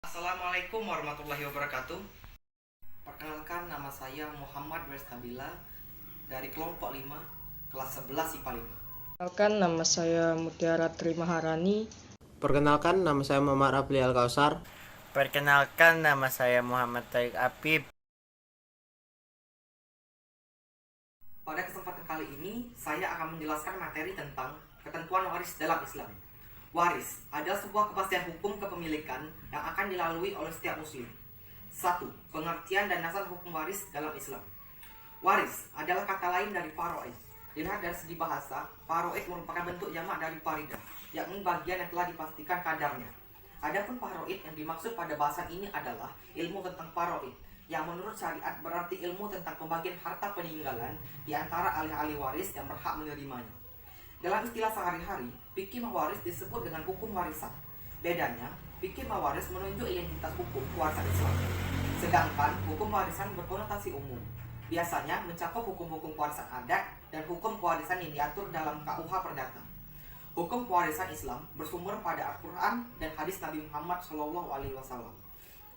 Assalamualaikum warahmatullahi wabarakatuh. Perkenalkan, nama saya Muhammad Werstabila dari kelompok 5, kelas 11 IPA 5. Perkenalkan, nama saya Mutiara Tri Maharani. Perkenalkan, nama saya Muhammad Rafli Al-Kausar. Perkenalkan, nama saya Muhammad Tarik Apib. Pada kesempatan kali ini, saya akan menjelaskan materi tentang ketentuan waris dalam Islam. Waris adalah sebuah kepastian hukum kepemilikan yang akan dilalui oleh setiap muslim. 1. Pengertian dan dasar hukum waris dalam Islam. Waris adalah kata lain dari faraid. Dilihat dari segi bahasa, faraid merupakan bentuk jamak dari faridah, yakni bagian yang telah dipastikan kadarnya. Adapun faraid yang dimaksud pada bahasan ini adalah ilmu tentang faraid, yang menurut syariat berarti ilmu tentang pembagian harta peninggalan di antara ahli-ahli waris yang berhak menerimanya. Dalam istilah sehari-hari, fikih mawaris disebut dengan hukum warisan. Bedanya, fikih mawaris menunjuk identitas hukum kewarisan Islam, sedangkan hukum warisan berkonotasi umum. Biasanya mencakup hukum-hukum kewarisan adat dan hukum kewarisan yang diatur dalam KUH Perdata. Hukum kewarisan Islam bersumber pada Al-Quran dan hadis Nabi Muhammad SAW.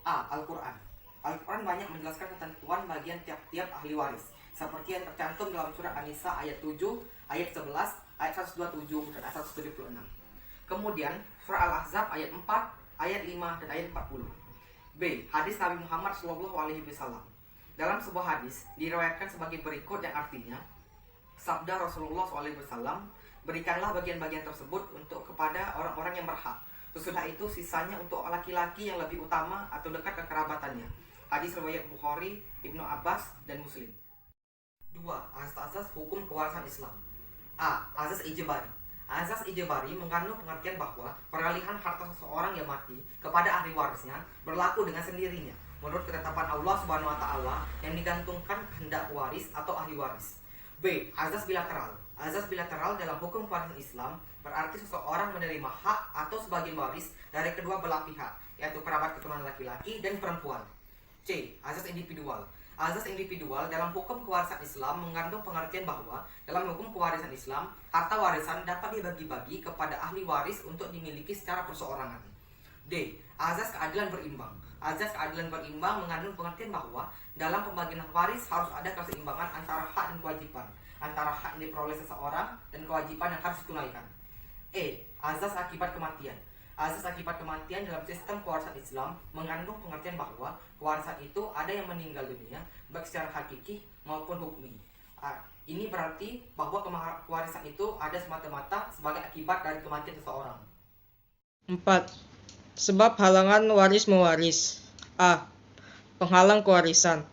A. Al-Quran. Al-Quran banyak menjelaskan ketentuan bagian tiap-tiap ahli waris, seperti yang tercantum dalam surat An-Nisa ayat 7, ayat 11, ayat 127 dan ayat 176. Kemudian surah Al-Ahzab ayat 4, ayat 5 dan ayat 40. B. Hadis Nabi Muhammad SAW. Dalam sebuah hadis diriwayatkan sebagai berikut yang artinya, sabda Rasulullah SAW, berikanlah bagian-bagian tersebut untuk kepada orang-orang yang berhak. Sesudah itu sisanya untuk laki-laki yang lebih utama atau dekat kekerabatannya. Hadis riwayat Bukhari, Ibnu Abbas dan Muslim. 2. Asas-asas hukum kewarisan Islam. A. Azas ijbari. Azas ijbari mengandung pengertian bahwa peralihan harta seseorang yang mati kepada ahli warisnya berlaku dengan sendirinya menurut ketetapan Allah Subhanahu wa taala yang digantungkan kehendak waris atau ahli waris. B. Azas bilateral. Azas bilateral dalam hukum kewarisan Islam berarti seseorang menerima hak atau sebagian waris dari kedua belah pihak, yaitu kerabat keturunan laki-laki dan perempuan. C. Azas individual. Azas individual dalam hukum kewarisan Islam mengandung pengertian bahwa dalam hukum kewarisan Islam, harta warisan dapat dibagi-bagi kepada ahli waris untuk dimiliki secara perseorangan. D. Azas keadilan berimbang. Azas keadilan berimbang mengandung pengertian bahwa dalam pembagian waris harus ada keseimbangan antara hak dan kewajiban, antara hak yang diperoleh seseorang dan kewajiban yang harus ditunaikan. E. Azas akibat kematian. Azas akibat kematian dalam sistem kewarisan Islam mengandung pengertian bahwa kewarisan itu ada yang meninggal dunia baik secara hakiki maupun hukmi. Ini berarti bahwa kewarisan itu ada semata-mata sebagai akibat dari kematian seseorang. 4. Sebab halangan waris mewaris. A. Penghalang kewarisan.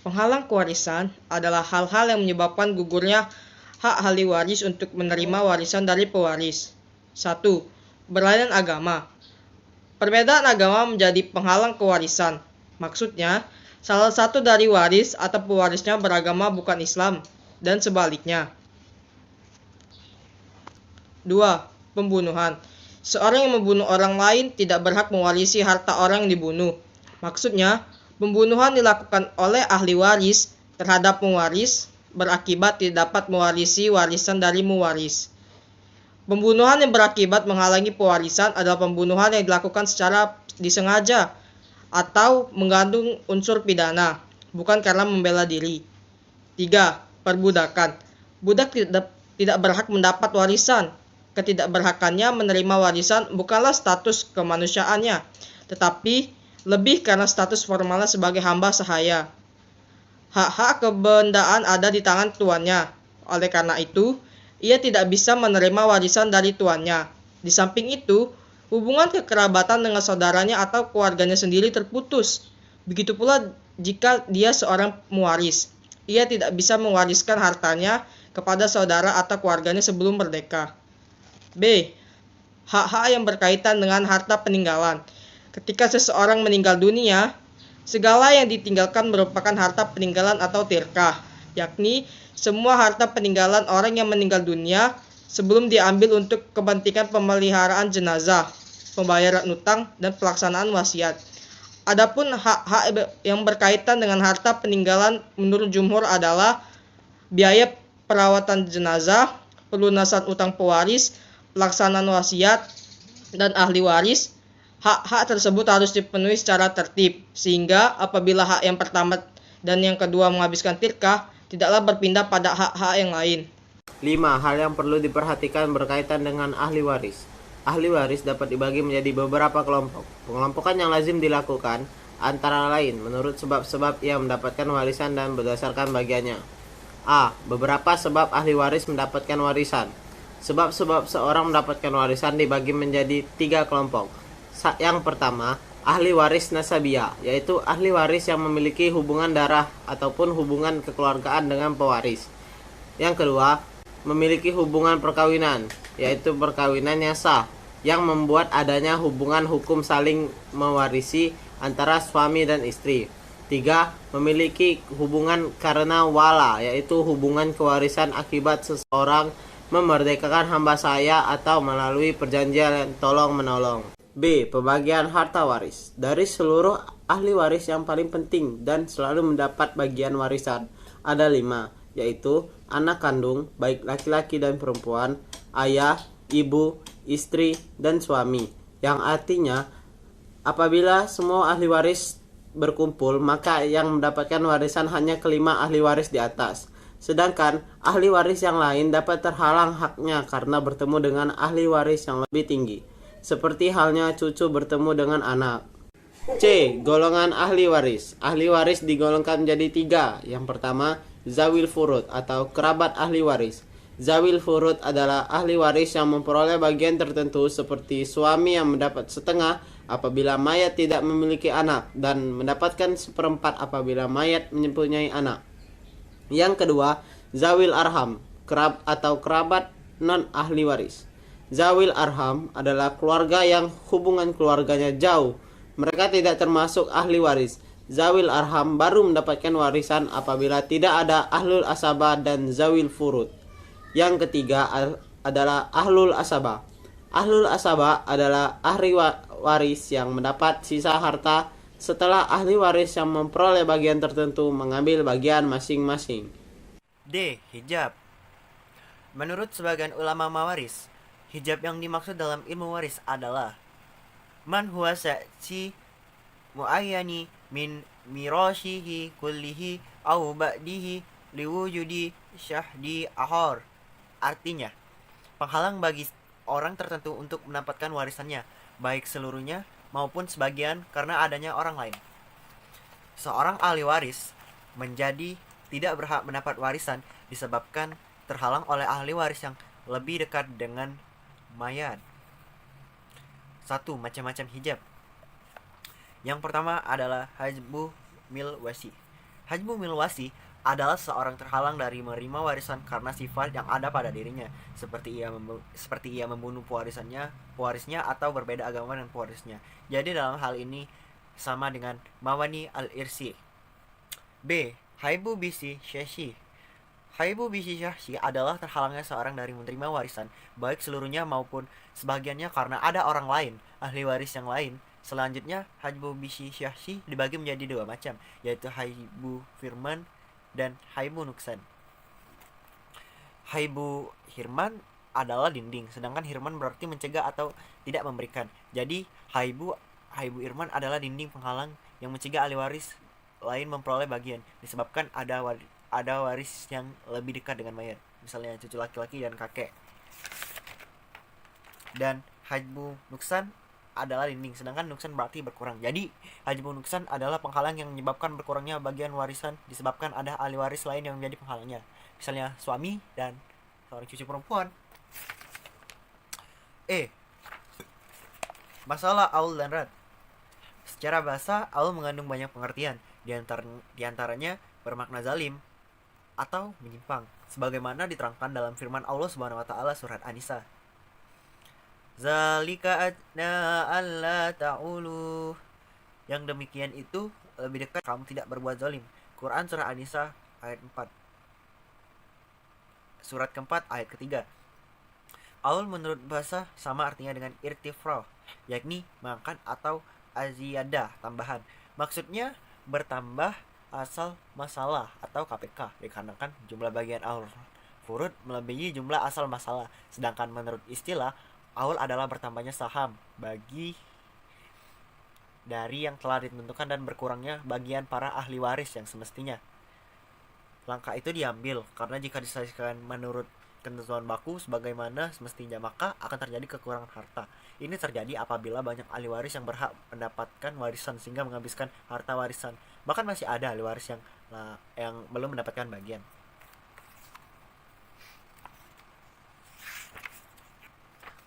Penghalang kewarisan adalah hal-hal yang menyebabkan gugurnya hak ahli waris untuk menerima warisan dari pewaris. 1. Berlainan agama. Perbedaan agama menjadi penghalang kewarisan. Maksudnya, salah satu dari waris atau pewarisnya beragama bukan Islam, dan sebaliknya. 2. Pembunuhan. Seorang yang membunuh orang lain tidak berhak mewarisi harta orang yang dibunuh. Maksudnya, pembunuhan dilakukan oleh ahli waris terhadap pewaris berakibat tidak dapat mewarisi warisan dari mewaris. Pembunuhan yang berakibat menghalangi pewarisan adalah pembunuhan yang dilakukan secara disengaja atau mengandung unsur pidana, bukan karena membela diri. 3. Perbudakan. Budak tidak berhak mendapat warisan. Ketidakberhakannya menerima warisan bukanlah status kemanusiaannya, tetapi lebih karena status formalnya sebagai hamba sahaya. Hak-hak kebendaan ada di tangan tuannya. Oleh karena itu, ia tidak bisa menerima warisan dari tuannya. Di samping itu, hubungan kekerabatan dengan saudaranya atau keluarganya sendiri terputus. Begitu pula jika dia seorang mewaris. Ia tidak bisa mewariskan hartanya kepada saudara atau keluarganya sebelum merdeka. B. Hak-hak yang berkaitan dengan harta peninggalan. Ketika seseorang meninggal dunia, segala yang ditinggalkan merupakan harta peninggalan atau tirkah, yakni semua harta peninggalan orang yang meninggal dunia sebelum diambil untuk kepentingan pemeliharaan jenazah, pembayaran utang, dan pelaksanaan wasiat. Adapun hak-hak yang berkaitan dengan harta peninggalan menurut jumhur adalah biaya perawatan jenazah, pelunasan utang pewaris, pelaksanaan wasiat, dan ahli waris, Hak-hak tersebut harus dipenuhi secara tertib, sehingga apabila hak yang pertama dan yang kedua menghabiskan tirkah, tidaklah berpindah pada hak-hak yang lain. 5. Hal yang perlu diperhatikan berkaitan dengan ahli waris. Ahli waris dapat dibagi menjadi beberapa kelompok. Pengelompokan yang lazim dilakukan antara lain menurut sebab-sebab ia mendapatkan warisan dan berdasarkan bagiannya. A. Beberapa sebab ahli waris mendapatkan warisan. Sebab-sebab seorang mendapatkan warisan dibagi menjadi 3 kelompok. Yang pertama, ahli waris nasabiyah, yaitu ahli waris yang memiliki hubungan darah ataupun hubungan kekeluargaan dengan pewaris. Yang kedua, memiliki hubungan perkawinan, yaitu perkawinan yang sah, yang membuat adanya hubungan hukum saling mewarisi antara suami dan istri. 3. Memiliki hubungan karena wala, yaitu hubungan kewarisan akibat seseorang memerdekakan hamba sahaya atau melalui perjanjian tolong-menolong. B. Pembagian harta waris. Dari seluruh ahli waris yang paling penting dan selalu mendapat bagian warisan ada 5, yaitu anak kandung, baik laki-laki dan perempuan, ayah, ibu, istri, dan suami. Yang artinya, apabila semua ahli waris berkumpul, maka yang mendapatkan warisan hanya kelima ahli waris di atas. Sedangkan ahli waris yang lain dapat terhalang haknya karena bertemu dengan ahli waris yang lebih tinggi. Seperti halnya cucu bertemu dengan anak. C. Golongan ahli waris. Ahli waris digolongkan menjadi 3. Yang pertama, zawil furud atau kerabat ahli waris. Zawil furud adalah ahli waris yang memperoleh bagian tertentu seperti suami yang mendapat setengah apabila mayat tidak memiliki anak dan mendapatkan seperempat apabila mayat mempunyai anak. Yang kedua, zawil arham atau kerabat non ahli waris. Zawil arham adalah keluarga yang hubungan keluarganya jauh. Mereka tidak termasuk ahli waris. Zawil arham baru mendapatkan warisan apabila tidak ada ahlul asabah dan zawil furud. Yang ketiga adalah ahlul asabah. Ahlul asabah adalah ahli waris yang mendapat sisa harta setelah ahli waris yang memperoleh bagian tertentu mengambil bagian masing-masing. D. Hijab. Menurut sebagian ulama mawaris, hijab yang dimaksud dalam ilmu waris adalah man huwa sa'si muayyani min mirashihi kullihi au ba'dihi liwujudi syahdi ahor. Artinya, penghalang bagi orang tertentu untuk mendapatkan warisannya, baik seluruhnya maupun sebagian karena adanya orang lain. Seorang ahli waris menjadi tidak berhak mendapat warisan disebabkan terhalang oleh ahli waris yang lebih dekat dengan mayat. 1. Macam-macam hijab. Yang pertama adalah hajbu milwasi. Hajbu milwasi adalah seorang terhalang dari menerima warisan karena sifat yang ada pada dirinya, seperti ia membunuh pewarisnya atau berbeda agama dengan pewarisnya. Jadi dalam hal ini sama dengan mawani al-irsi. B. Haibu bisi syashi. Haibu bisi syashi adalah terhalangnya seorang dari menerima warisan, baik seluruhnya maupun sebagiannya karena ada orang lain, ahli waris yang lain. Selanjutnya, haibu bisi syashi dibagi menjadi 2 macam, yaitu haibu firman dan haibu nuksan. Haibu hirman adalah dinding, sedangkan hirman berarti mencegah atau tidak memberikan. Jadi haibu irman adalah dinding penghalang yang mencegah ahli waris lain memperoleh bagian disebabkan ada waris yang lebih dekat dengan mayat, misalnya cucu laki-laki dan kakek. Dan hajbu nuksan adalah dinding, sedangkan nuksan berarti berkurang. Jadi hajbu nuksan adalah penghalang yang menyebabkan berkurangnya bagian warisan disebabkan ada ahli waris lain yang menjadi penghalangnya, misalnya suami dan seorang cucu perempuan. Masalah aul dan rad. Secara bahasa, aul mengandung banyak pengertian, diantaranya bermakna zalim atau menyimpang, sebagaimana diterangkan dalam firman Allah Subhanahu wa taala surat An-Nisa. Zalika adna alla ta'ulu. Yang demikian itu lebih dekat kamu tidak berbuat zalim. Quran surah An-Nisa ayat 4. Surat keempat ayat ketiga. Aul menurut bahasa sama artinya dengan irtifrah, yakni mengangkat atau aziyadah, tambahan. Maksudnya bertambah asal masalah atau KPK, dikarenakan jumlah bagian aul furud melebihi jumlah asal masalah. Sedangkan menurut istilah, aul adalah bertambahnya saham bagi dari yang telah ditentukan dan berkurangnya bagian para ahli waris yang semestinya. Langkah itu diambil karena jika diselesaikan menurut ketentuan baku sebagaimana semestinya, maka akan terjadi kekurangan harta. Ini terjadi apabila banyak ahli waris yang berhak mendapatkan warisan sehingga menghabiskan harta warisan. Bahkan masih ada ahli waris yang belum mendapatkan bagian.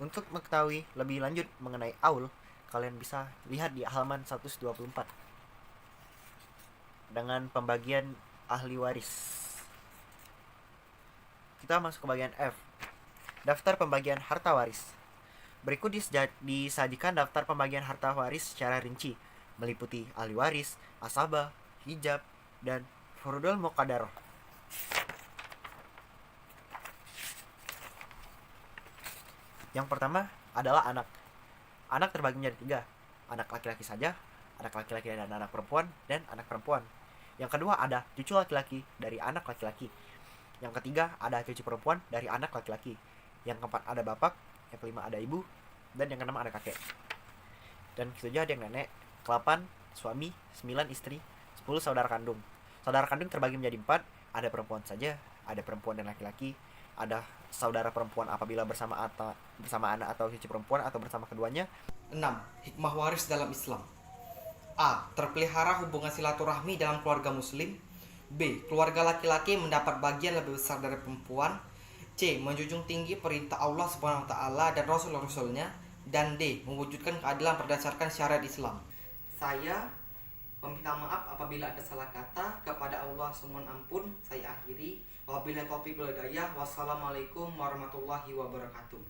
Untuk mengetahui lebih lanjut mengenai aul, kalian bisa lihat di halaman 124 dengan pembagian ahli waris. Kita masuk ke bagian F, daftar pembagian harta waris. Berikut disajikan daftar pembagian harta waris secara rinci, meliputi ahli waris, asabah, hijab, dan furudul muqaddarah. Yang pertama adalah anak. Anak terbagi menjadi 3, anak laki-laki saja, anak laki-laki dan anak perempuan, dan anak perempuan. Yang kedua ada cucu laki-laki dari anak laki-laki. Yang ketiga ada cucu perempuan dari anak laki-laki. Yang keempat ada bapak, yang kelima ada ibu, dan yang keenam ada kakek. Dan ketujuh ada yang nenek, ke-8 suami, 9 istri, 10 saudara kandung. Saudara kandung terbagi menjadi 4, ada perempuan saja, ada perempuan dan laki-laki, ada saudara perempuan apabila bersama anak atau cucu perempuan atau bersama keduanya. 6. Hikmah waris dalam Islam. A. Terpelihara hubungan silaturahmi dalam keluarga muslim. B. Keluarga laki-laki mendapat bagian lebih besar dari perempuan. C. Menjunjung tinggi perintah Allah SWT dan Rasul-Rasulnya. Dan D. Mewujudkan keadilan berdasarkan syariat Islam. Saya meminta maaf apabila ada salah kata. Kepada Allah semohon ampun. Saya akhiri. Wabillahi taufiq wal hidayah. Wassalamualaikum warahmatullahi wabarakatuh.